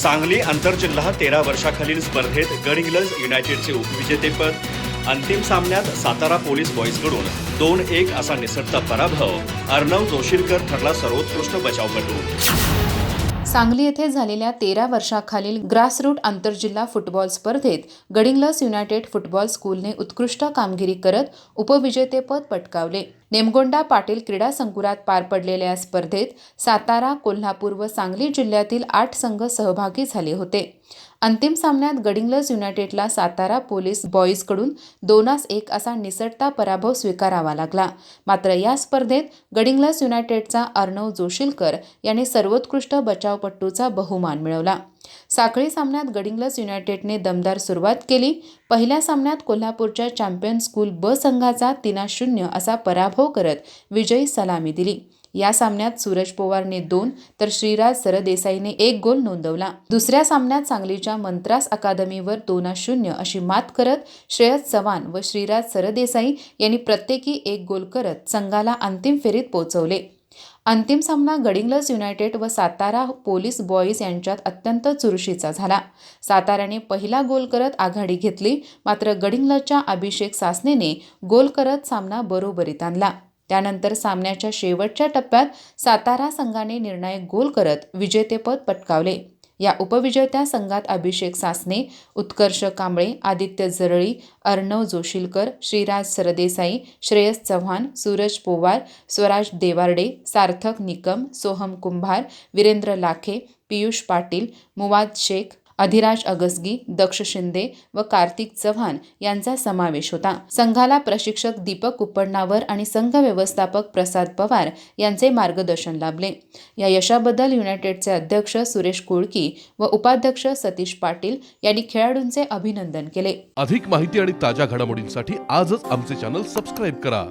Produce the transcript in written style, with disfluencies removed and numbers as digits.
सांगली आंतरजिल्हा 13 वर्षाखालील स्पर्धेत गडहिंग्लज युनायटेडचे उपविजेतेपद। अंतिम सामन्यात सातारा पोलीस बॉईजकडून 2-1 असा निसटता पराभव। अर्णव जोशीलकर ठरला सर्वोत्कृष्ट बचावपटू। सांगली येथे झालेल्या 13 वर्षाखालील ग्रासरूट आंतरजिल्हा फुटबॉल स्पर्धेत गडहिंग्लज युनायटेड फुटबॉल स्कूलने उत्कृष्ट कामगिरी करत उपविजेतेपद पटकावले। नेमगोंडा पाटील क्रीडा संकुलात पार पडलेल्या या स्पर्धेत सातारा, कोल्हापूर व सांगली जिल्ह्यातील 8 संघ सहभागी झाले होते। अंतिम सामन्यात गडहिंग्लज युनायटेडला सातारा पोलीस बॉईजकडून 2-1 असा निसटता पराभव स्वीकारावा लागला। मात्र या स्पर्धेत गडहिंग्लज युनायटेडचा अर्णव जोशीलकर याने सर्वोत्कृष्ट बचावपटूचा बहुमान मिळवला। साखळी सामन्यात गडहिंग्लज युनायटेडने दमदार सुरुवात केली। पहिल्या सामन्यात कोल्हापूरच्या चॅम्पियन स्कूल ब संघाचा 3-0 असा पराभव करत विजयी सलामी दिली। या सामन्यात सूरज पवारने 2 तर श्रीराज सरदेसाईने 1 गोल नोंदवला। दुसऱ्या सामन्यात सांगलीच्या मंत्रास अकादमीवर 2-0 अशी मात करत श्रेयस चव्हाण व श्रीराज सरदेसाई यांनी प्रत्येकी 1 गोल करत संघाला अंतिम फेरीत पोहोचवले। अंतिम सामना गडहिंग्लज युनायटेड व सातारा पोलीस बॉईज यांच्यात अत्यंत चुरशीचा झाला। साताराने पहिला गोल करत आघाडी घेतली, मात्र गडहिंग्लजच्या अभिषेक सासनेने गोल करत सामना बरोबरीत आणला। त्यानंतर सामन्याच्या शेवटच्या टप्प्यात सातारा संघाने निर्णायक गोल करत विजेतेपद पटकावले। या उपविजेत्या संघात अभिषेक सासने, उत्कर्ष कांबळे, आदित्य जरळी, अर्णव जोशीलकर, श्रीराज सरदेसाई, श्रेयस चव्हाण, सूरज पोवार, स्वराज देवार्डे, सार्थक निकम, सोहम कुंभार, वीरेंद्र लाखे, पियुष पाटील, मुवाद शेख, अधिराज अगसगी, दक्ष शिंदे व कार्तिक चव्हाण यांचा समावेश होता। संघाला प्रशिक्षक दीपक उपडणावर आणि संघ व्यवस्थापक प्रसाद पवार यांचे मार्गदर्शन लाभले। या यशाबद्दल युनायटेडचे अध्यक्ष सुरेश कोळकी व उपाध्यक्ष सतीश पाटील यांनी खेळाडूंचे अभिनंदन केले। अधिक माहिती आणि ताज्या घडामोडींसाठी आजच आमचे चॅनल सबस्क्राइब करा।